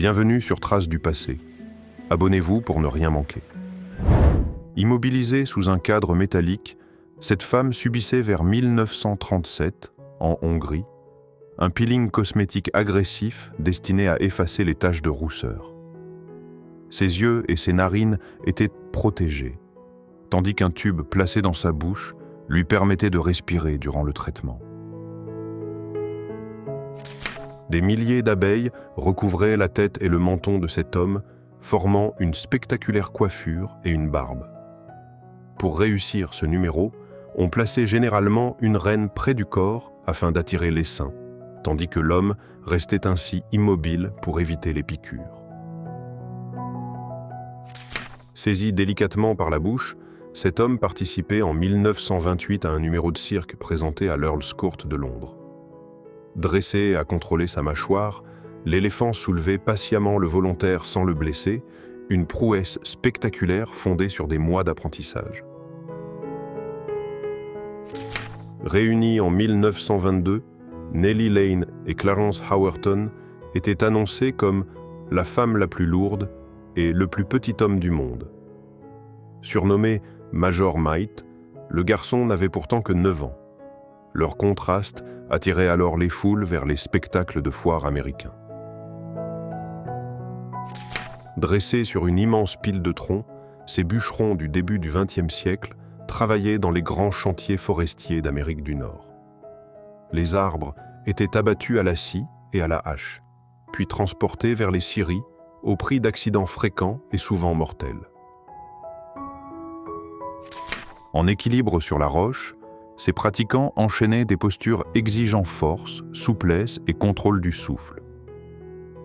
Bienvenue sur Traces du passé. Abonnez-vous pour ne rien manquer. Immobilisée sous un cadre métallique, cette femme subissait vers 1937, en Hongrie, un peeling cosmétique agressif destiné à effacer les taches de rousseur. Ses yeux et ses narines étaient protégés, tandis qu'un tube placé dans sa bouche lui permettait de respirer durant le traitement. Des milliers d'abeilles recouvraient la tête et le menton de cet homme, formant une spectaculaire coiffure et une barbe. Pour réussir ce numéro, on plaçait généralement une reine près du corps afin d'attirer l'essaim, tandis que l'homme restait ainsi immobile pour éviter les piqûres. Saisi délicatement par la bouche, cet homme participait en 1928 à un numéro de cirque présenté à l'Earl's Court de Londres. Dressé à contrôler sa mâchoire, l'éléphant soulevait patiemment le volontaire sans le blesser, une prouesse spectaculaire fondée sur des mois d'apprentissage. Réunis en 1922, Nellie Lane et Clarence Howerton étaient annoncés comme la femme la plus lourde et le plus petit homme du monde. Surnommé Major Might, le garçon n'avait pourtant que 9 ans. Leur contraste attirait alors les foules vers les spectacles de foire américains. Dressés sur une immense pile de troncs, ces bûcherons du début du XXe siècle travaillaient dans les grands chantiers forestiers d'Amérique du Nord. Les arbres étaient abattus à la scie et à la hache, puis transportés vers les scieries au prix d'accidents fréquents et souvent mortels. En équilibre sur la roche, ces pratiquants enchaînaient des postures exigeant force, souplesse et contrôle du souffle.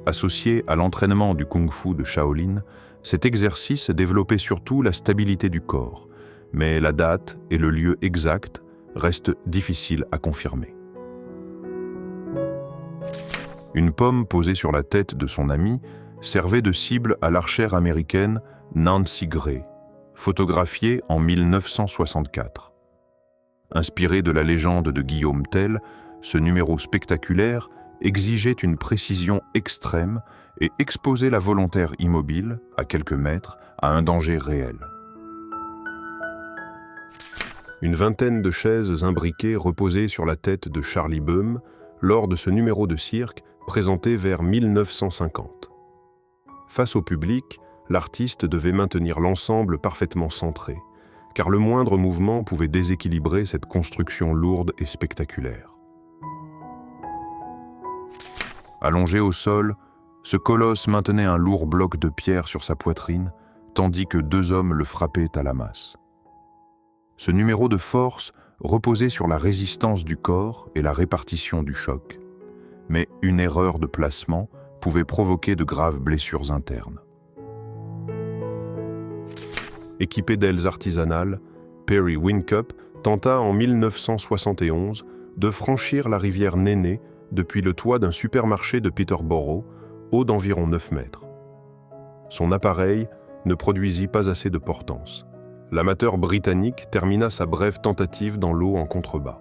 Associé à l'entraînement du kung-fu de Shaolin, cet exercice développait surtout la stabilité du corps, mais la date et le lieu exact restent difficiles à confirmer. Une pomme posée sur la tête de son ami servait de cible à l'archère américaine Nancy Gray, photographiée en 1964. Inspiré de la légende de Guillaume Tell, ce numéro spectaculaire exigeait une précision extrême et exposait la volontaire immobile, à quelques mètres, à un danger réel. Une vingtaine de chaises imbriquées reposaient sur la tête de Charlie Böhm lors de ce numéro de cirque présenté vers 1950. Face au public, l'artiste devait maintenir l'ensemble parfaitement centré, car le moindre mouvement pouvait déséquilibrer cette construction lourde et spectaculaire. Allongé au sol, ce colosse maintenait un lourd bloc de pierre sur sa poitrine, tandis que 2 hommes le frappaient à la masse. Ce numéro de force reposait sur la résistance du corps et la répartition du choc, mais une erreur de placement pouvait provoquer de graves blessures internes. Équipé d'ailes artisanales, Perry Wincup tenta en 1971 de franchir la rivière Néné depuis le toit d'un supermarché de Peterborough, haut d'environ 9 mètres. Son appareil ne produisit pas assez de portance. L'amateur britannique termina sa brève tentative dans l'eau en contrebas.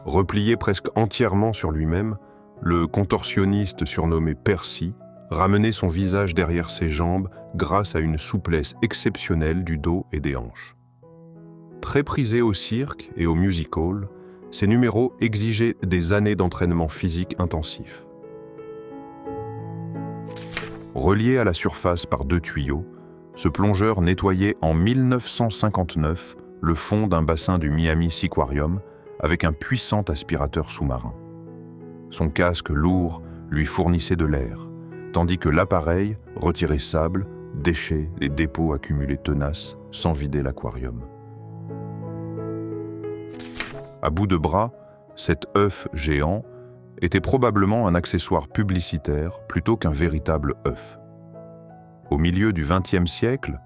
Replié presque entièrement sur lui-même, le contorsionniste surnommé Percy ramenait son visage derrière ses jambes grâce à une souplesse exceptionnelle du dos et des hanches. Très prisé au cirque et au music hall, ces numéros exigeaient des années d'entraînement physique intensif. Relié à la surface par 2 tuyaux, ce plongeur nettoyait en 1959 le fond d'un bassin du Miami Seaquarium avec un puissant aspirateur sous-marin. Son casque lourd lui fournissait de l'air, tandis que l'appareil retirait sable, déchets et dépôts accumulés tenaces sans vider l'aquarium. À bout de bras, cet œuf géant était probablement un accessoire publicitaire plutôt qu'un véritable œuf. Au milieu du XXe siècle,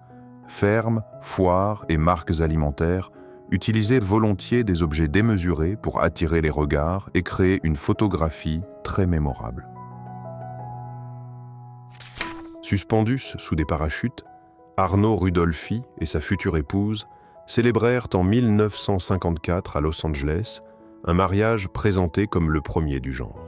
fermes, foires et marques alimentaires utilisaient volontiers des objets démesurés pour attirer les regards et créer une photographie très mémorable. Suspendus sous des parachutes, Arno Rudolphi et sa future épouse célébrèrent en 1954 à Los Angeles un mariage présenté comme le premier du genre.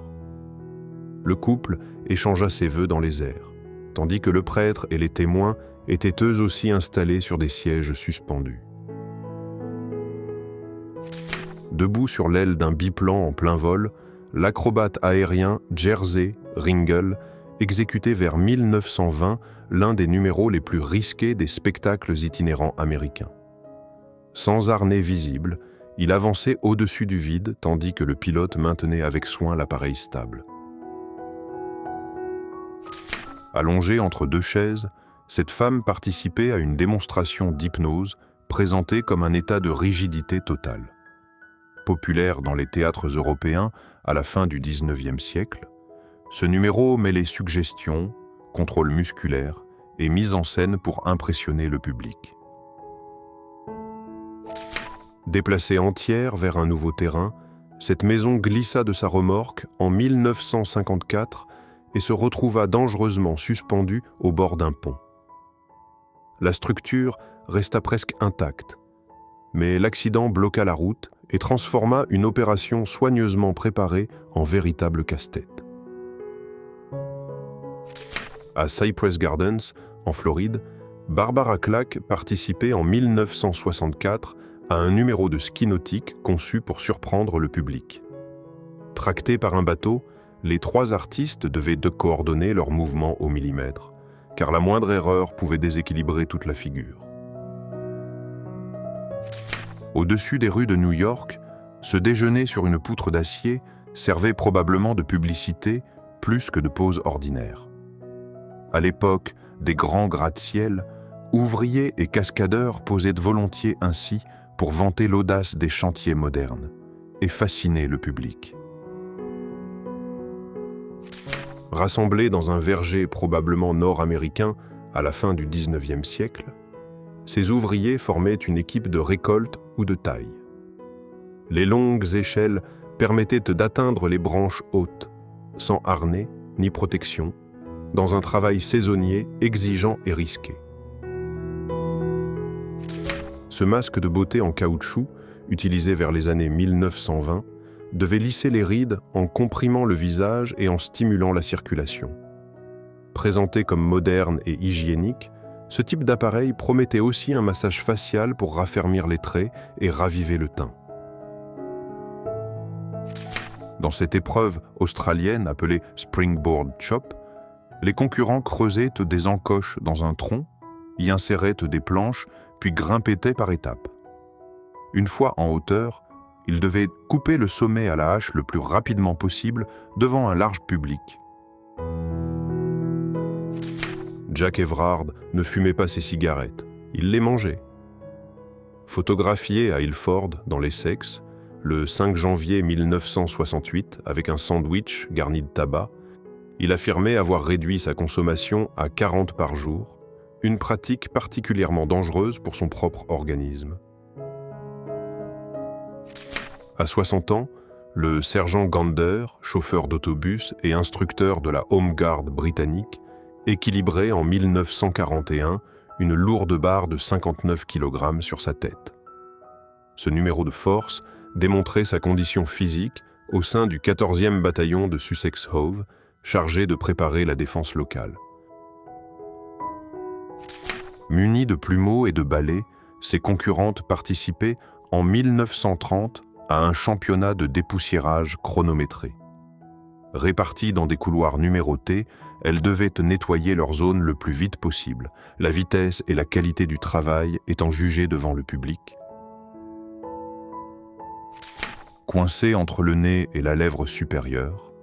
le couple échangea ses vœux dans les airs, tandis que le prêtre et les témoins étaient eux aussi installés sur des sièges suspendus. Debout sur l'aile d'un biplan en plein vol, l'acrobate aérien Jerzy Ringel exécutait vers 1920 l'un des numéros les plus risqués des spectacles itinérants américains. Sans harnais visible, il avançait au-dessus du vide tandis que le pilote maintenait avec soin l'appareil stable. Allongée entre deux chaises, cette femme participait à une démonstration d'hypnose présentée comme un état de rigidité totale. Populaire dans les théâtres européens à la fin du XIXe siècle, ce numéro mêlait suggestion, contrôle musculaire et mise en scène pour impressionner le public. Déplacée entière vers un nouveau terrain, cette maison glissa de sa remorque en 1954 et se retrouva dangereusement suspendue au bord d'un pont. La structure resta presque intacte, mais l'accident bloqua la route et transforma une opération soigneusement préparée en véritable casse-tête. À Cypress Gardens, en Floride, Barbara Clack participait en 1964 à un numéro de ski nautique conçu pour surprendre le public. Tractés par un bateau, les trois artistes devaient coordonner leurs mouvements au millimètre, car la moindre erreur pouvait déséquilibrer toute la figure. Au-dessus des rues de New York, ce déjeuner sur une poutre d'acier servait probablement de publicité plus que de pause ordinaire. À l'époque des grands gratte-ciel, ouvriers et cascadeurs posaient volontiers ainsi pour vanter l'audace des chantiers modernes et fasciner le public. Rassemblés dans un verger probablement nord-américain à la fin du XIXe siècle, ces ouvriers formaient une équipe de récolte ou de taille. Les longues échelles permettaient d'atteindre les branches hautes, sans harnais ni protection, dans un travail saisonnier, exigeant et risqué. Ce masque de beauté en caoutchouc, utilisé vers les années 1920, devait lisser les rides en comprimant le visage et en stimulant la circulation. Présenté comme moderne et hygiénique, ce type d'appareil promettait aussi un massage facial pour raffermir les traits et raviver le teint. Dans cette épreuve australienne appelée Springboard Chop, les concurrents creusaient des encoches dans un tronc, y inséraient des planches, puis grimpaient par étapes. Une fois en hauteur, ils devaient couper le sommet à la hache le plus rapidement possible devant un large public. Jack Everard ne fumait pas ses cigarettes, il les mangeait. Photographié à Ilford, dans l'Essex, le 5 janvier 1968, avec un sandwich garni de tabac, il affirmait avoir réduit sa consommation à 40 par jour, une pratique particulièrement dangereuse pour son propre organisme. À 60 ans, le sergent Gander, chauffeur d'autobus et instructeur de la Home Guard britannique, équilibrait en 1941 une lourde barre de 59 kg sur sa tête. Ce numéro de force démontrait sa condition physique au sein du 14e bataillon de Sussex Hove, chargé de préparer la défense locale. Munies de plumeaux et de balais, ses concurrentes participaient en 1930 à un championnat de dépoussiérage chronométré. Réparties dans des couloirs numérotés, elles devaient nettoyer leur zone le plus vite possible, la vitesse et la qualité du travail étant jugées devant le public. Coincé entre le nez et la lèvre supérieure,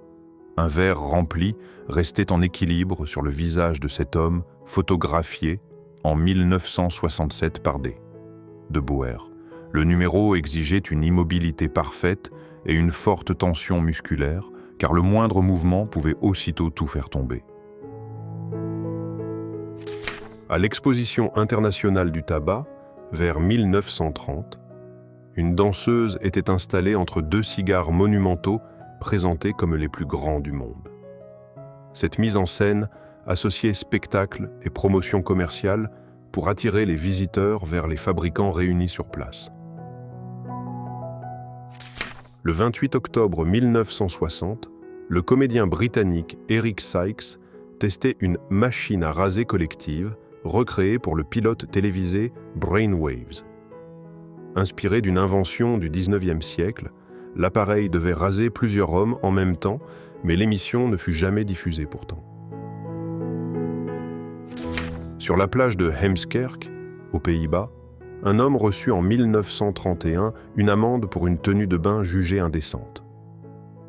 un verre rempli restait en équilibre sur le visage de cet homme photographié en 1967 par De Boer. Le numéro exigeait une immobilité parfaite et une forte tension musculaire, car le moindre mouvement pouvait aussitôt tout faire tomber. À l'Exposition internationale du tabac, vers 1930, une danseuse était installée entre deux cigares monumentaux présentés comme les plus grands du monde. Cette mise en scène associait spectacle et promotion commerciale pour attirer les visiteurs vers les fabricants réunis sur place. Le 28 octobre 1960, le comédien britannique Eric Sykes testait une machine à raser collective recréée pour le pilote télévisé Brainwaves. Inspiré d'une invention du 19e siècle, l'appareil devait raser plusieurs hommes en même temps, mais l'émission ne fut jamais diffusée pourtant. Sur la plage de Heemskerk, aux Pays-Bas, un homme reçut en 1931 une amende pour une tenue de bain jugée indécente.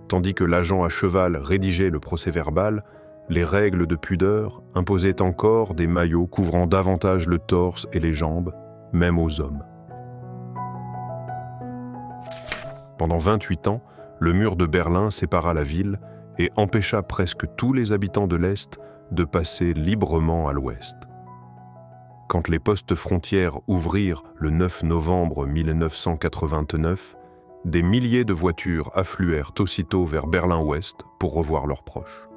Tandis que l'agent à cheval rédigeait le procès-verbal, les règles de pudeur imposaient encore des maillots couvrant davantage le torse et les jambes, même aux hommes. Pendant 28 ans, le mur de Berlin sépara la ville et empêcha presque tous les habitants de l'Est de passer librement à l'Ouest. Quand les postes frontières ouvrirent le 9 novembre 1989, des milliers de voitures affluèrent aussitôt vers Berlin-Ouest pour revoir leurs proches.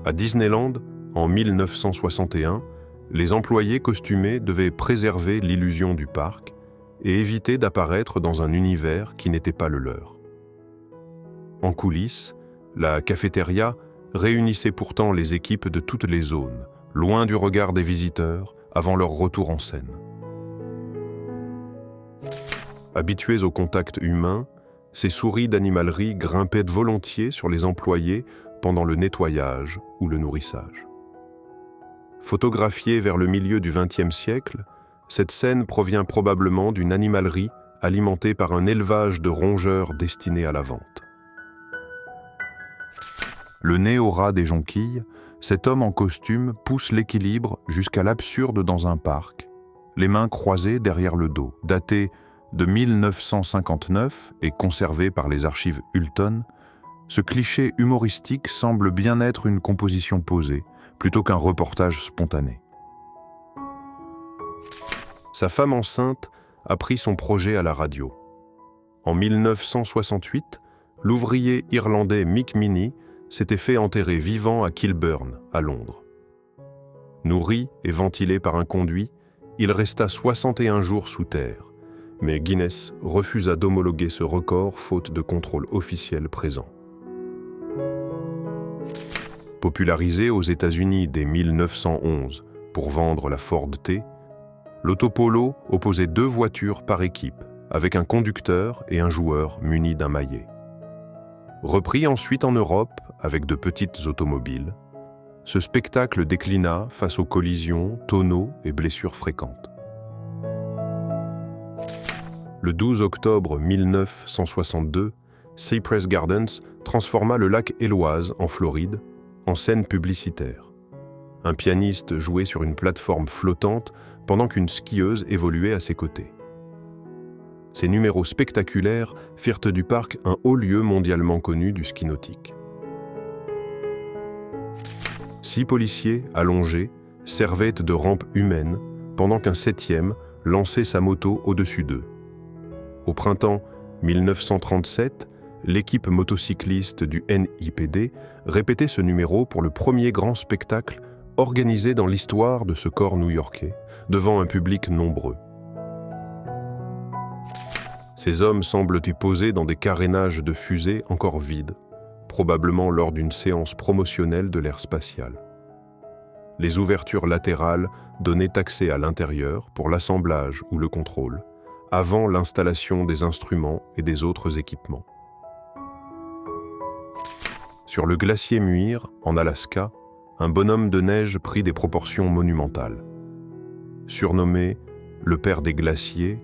À Disneyland, en 1961, les employés costumés devaient préserver l'illusion du parc et éviter d'apparaître dans un univers qui n'était pas le leur. En coulisses, la cafétéria réunissait pourtant les équipes de toutes les zones, loin du regard des visiteurs, avant leur retour en scène. Habitués au contact humain, ces souris d'animalerie grimpaient volontiers sur les employés pendant le nettoyage ou le nourrissage. Photographiée vers le milieu du XXe siècle, cette scène provient probablement d'une animalerie alimentée par un élevage de rongeurs destinés à la vente. Le nez au ras des jonquilles, cet homme en costume pousse l'équilibre jusqu'à l'absurde dans un parc, les mains croisées derrière le dos. Daté de 1959 et conservé par les archives Hulton, ce cliché humoristique semble bien être une composition posée, plutôt qu'un reportage spontané. Sa femme enceinte a pris son projet à la radio. En 1968, l'ouvrier irlandais Mick Minnie s'était fait enterrer vivant à Kilburn, à Londres. Nourri et ventilé par un conduit, il resta 61 jours sous terre, mais Guinness refusa d'homologuer ce record faute de contrôle officiel présent. Popularisé aux États-Unis dès 1911 pour vendre la Ford T, l'autopolo opposait 2 voitures par équipe, avec un conducteur et un joueur munis d'un maillet. Repris ensuite en Europe avec de petites automobiles, ce spectacle déclina face aux collisions, tonneaux et blessures fréquentes. Le 12 octobre 1962, Cypress Gardens transforma le lac Eloise, en Floride, en scène publicitaire. Un pianiste jouait sur une plateforme flottante pendant qu'une skieuse évoluait à ses côtés. Ces numéros spectaculaires firent du parc un haut lieu mondialement connu du ski nautique. 6 policiers, allongés, servaient de rampe humaine pendant qu'un 7e lançait sa moto au-dessus d'eux. Au printemps 1937, l'équipe motocycliste du NIPD répétait ce numéro pour le premier grand spectacle organisé dans l'histoire de ce corps new-yorkais, devant un public nombreux. Ces hommes semblent y poser dans des carénages de fusées encore vides, probablement lors d'une séance promotionnelle de l'ère spatiale. Les ouvertures latérales donnaient accès à l'intérieur pour l'assemblage ou le contrôle, avant l'installation des instruments et des autres équipements. Sur le glacier Muir, en Alaska, un bonhomme de neige prit des proportions monumentales. Surnommé « le père des glaciers »,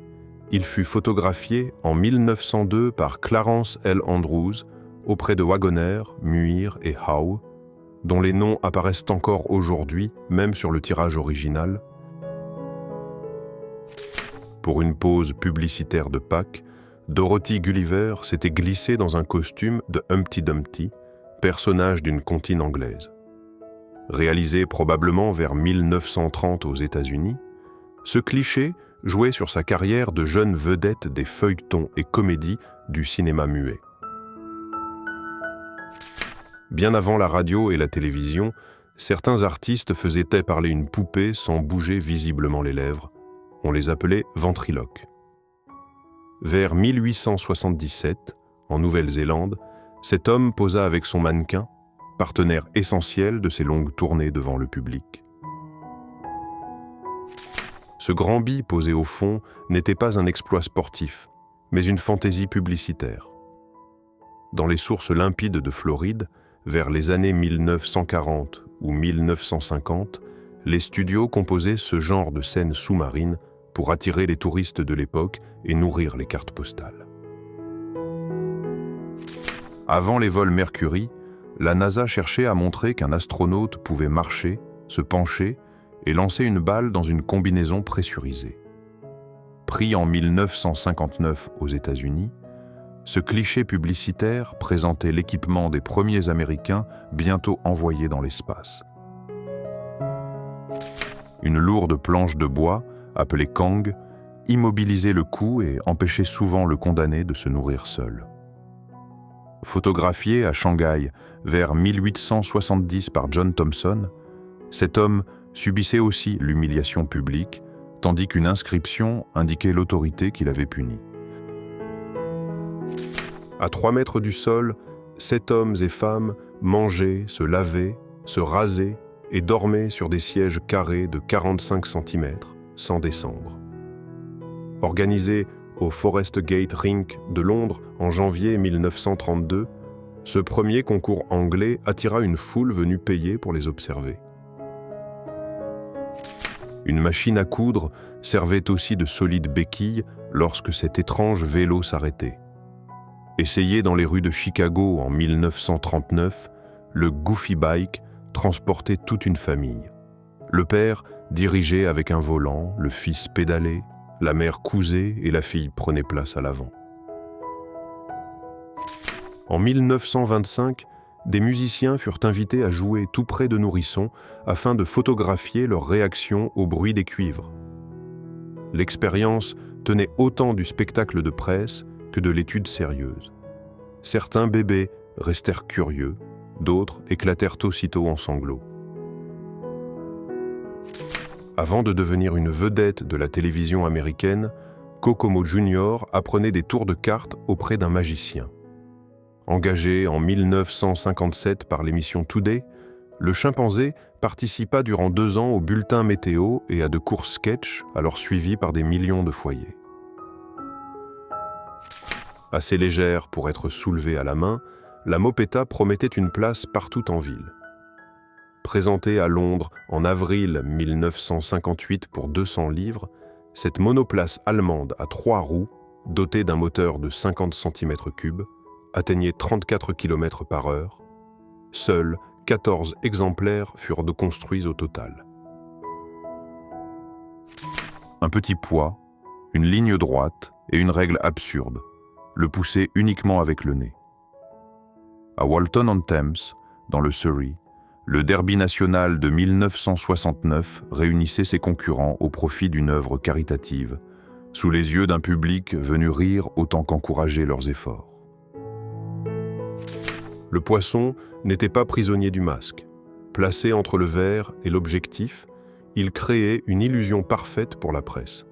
il fut photographié en 1902 par Clarence L. Andrews auprès de Wagoner, Muir et Howe, dont les noms apparaissent encore aujourd'hui, même sur le tirage original. Pour une pause publicitaire de Pâques, Dorothy Gulliver s'était glissée dans un costume de Humpty Dumpty, personnage d'une comptine anglaise. Réalisé probablement vers 1930 aux États-Unis, ce cliché jouait sur sa carrière de jeune vedette des feuilletons et comédies du cinéma muet. Bien avant la radio et la télévision, certains artistes faisaient parler une poupée sans bouger visiblement les lèvres. On les appelait ventriloques. Vers 1877, en Nouvelle-Zélande, cet homme posa avec son mannequin, partenaire essentiel de ses longues tournées devant le public. Ce grand bi posé au fond n'était pas un exploit sportif, mais une fantaisie publicitaire. Dans les sources limpides de Floride, vers les années 1940 ou 1950, les studios composaient ce genre de scènes sous-marines pour attirer les touristes de l'époque et nourrir les cartes postales. Avant les vols Mercury, la NASA cherchait à montrer qu'un astronaute pouvait marcher, se pencher et lancer une balle dans une combinaison pressurisée. Pris en 1959 aux États-Unis, ce cliché publicitaire présentait l'équipement des premiers Américains bientôt envoyés dans l'espace. Une lourde planche de bois, appelée Kang, immobilisait le cou et empêchait souvent le condamné de se nourrir seul. Photographié à Shanghai vers 1870 par John Thomson, cet homme subissait aussi l'humiliation publique, tandis qu'une inscription indiquait l'autorité qui l'avait puni. À 3 mètres du sol, 7 hommes et femmes mangeaient, se lavaient, se rasaient et dormaient sur des sièges carrés de 45 cm, sans descendre. Organisé au Forest Gate Rink de Londres en janvier 1932, ce premier concours anglais attira une foule venue payer pour les observer. Une machine à coudre servait aussi de solide béquille lorsque cet étrange vélo s'arrêtait. Essayé dans les rues de Chicago en 1939, le Goofy Bike transportait toute une famille. Le père dirigeait avec un volant, le fils pédalait, la mère cousait et la fille prenait place à l'avant. En 1925, des musiciens furent invités à jouer tout près de nourrissons afin de photographier leur réaction au bruit des cuivres. L'expérience tenait autant du spectacle de presse que de l'étude sérieuse. Certains bébés restèrent curieux, d'autres éclatèrent aussitôt en sanglots. Avant de devenir une vedette de la télévision américaine, Kokomo Jr. apprenait des tours de cartes auprès d'un magicien. Engagé en 1957 par l'émission Today, le chimpanzé participa durant 2 ans au bulletin météo et à de courts sketchs, alors suivis par des millions de foyers. Assez légère pour être soulevée à la main, la mopetta promettait une place partout en ville. Présentée à Londres en avril 1958 pour 200 livres, cette monoplace allemande à 3 roues, dotée d'un moteur de 50 cm3, atteignait 34 km/h. Seuls 14 exemplaires furent construits au total. Un petit poids, une ligne droite et une règle absurde, le pousser uniquement avec le nez. À Walton-on-Thames, dans le Surrey, le derby national de 1969 réunissait ses concurrents au profit d'une œuvre caritative, sous les yeux d'un public venu rire autant qu'encourager leurs efforts. Le poisson n'était pas prisonnier du masque. Placé entre le verre et l'objectif, il créait une illusion parfaite pour la presse.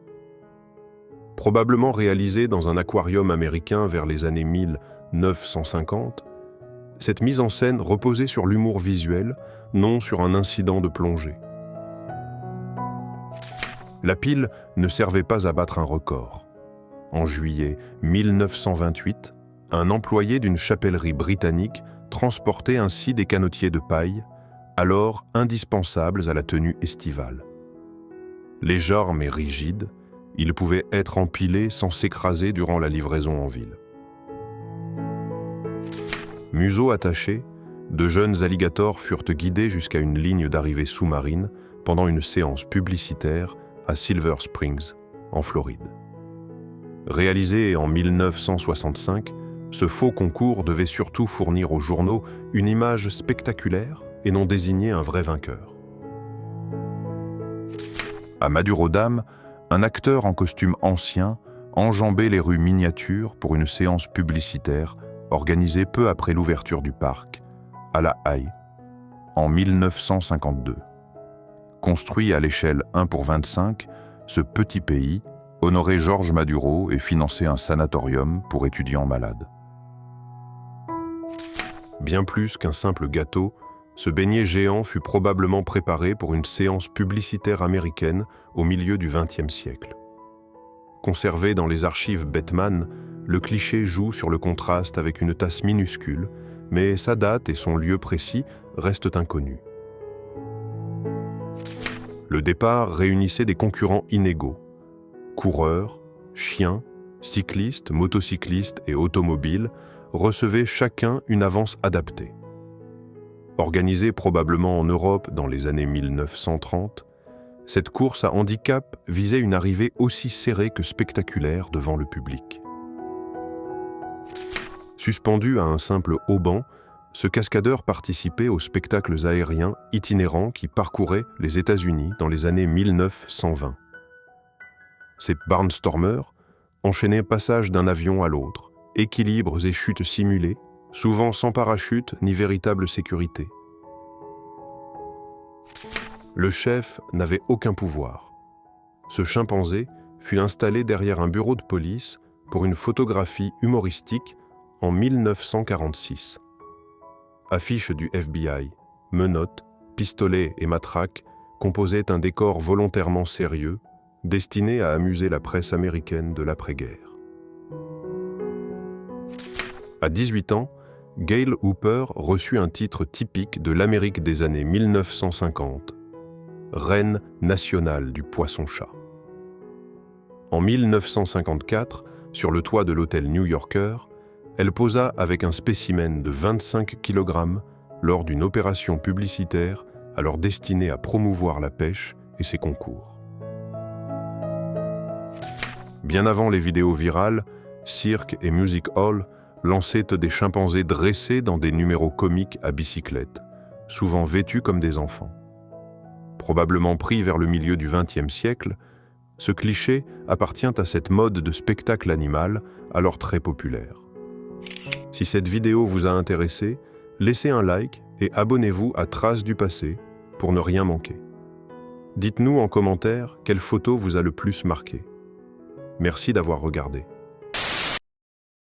Probablement réalisé dans un aquarium américain vers les années 1950, cette mise en scène reposait sur l'humour visuel, non sur un incident de plongée. La pile ne servait pas à battre un record. En juillet 1928, un employé d'une chapellerie britannique transportait ainsi des canotiers de paille, alors indispensables à la tenue estivale. Légers mais rigides, ils pouvaient être empilés sans s'écraser durant la livraison en ville. Museau attaché, de jeunes alligators furent guidés jusqu'à une ligne d'arrivée sous-marine pendant une séance publicitaire à Silver Springs, en Floride. Réalisé en 1965, ce faux concours devait surtout fournir aux journaux une image spectaculaire et non désigner un vrai vainqueur. À Madurodam, un acteur en costume ancien enjambait les rues miniatures pour une séance publicitaire organisée peu après l'ouverture du parc, à La Haye, en 1952. Construit à l'échelle 1:25, ce petit pays honorait Georges Maduro et finançait un sanatorium pour étudiants malades. Bien plus qu'un simple gâteau, ce beignet géant fut probablement préparé pour une séance publicitaire américaine au milieu du XXe siècle. Conservé dans les archives Bettman, le cliché joue sur le contraste avec une tasse minuscule, mais sa date et son lieu précis restent inconnus. Le départ réunissait des concurrents inégaux. Coureurs, chiens, cyclistes, motocyclistes et automobiles recevaient chacun une avance adaptée. Organisée probablement en Europe dans les années 1930, cette course à handicap visait une arrivée aussi serrée que spectaculaire devant le public. Suspendu à un simple haubans, ce cascadeur participait aux spectacles aériens itinérants qui parcouraient les États-Unis dans les années 1920. Ces barnstormers enchaînaient passage d'un avion à l'autre, équilibres et chutes simulées, souvent sans parachute ni véritable sécurité. Le chef n'avait aucun pouvoir. Ce chimpanzé fut installé derrière un bureau de police pour une photographie humoristique en 1946. Affiches du FBI, menottes, pistolets et matraques composaient un décor volontairement sérieux, destiné à amuser la presse américaine de l'après-guerre. À 18 ans, Gail Hooper reçut un titre typique de l'Amérique des années 1950, reine nationale du poisson-chat. En 1954, sur le toit de l'hôtel New-Yorker, elle posa avec un spécimen de 25 kg lors d'une opération publicitaire alors destinée à promouvoir la pêche et ses concours. Bien avant les vidéos virales, Cirque et Music Hall lançaient des chimpanzés dressés dans des numéros comiques à bicyclette, souvent vêtus comme des enfants. Probablement pris vers le milieu du XXe siècle, ce cliché appartient à cette mode de spectacle animal alors très populaire. Si cette vidéo vous a intéressé, laissez un like et abonnez-vous à Traces du passé pour ne rien manquer. Dites-nous en commentaire quelle photo vous a le plus marqué. Merci d'avoir regardé.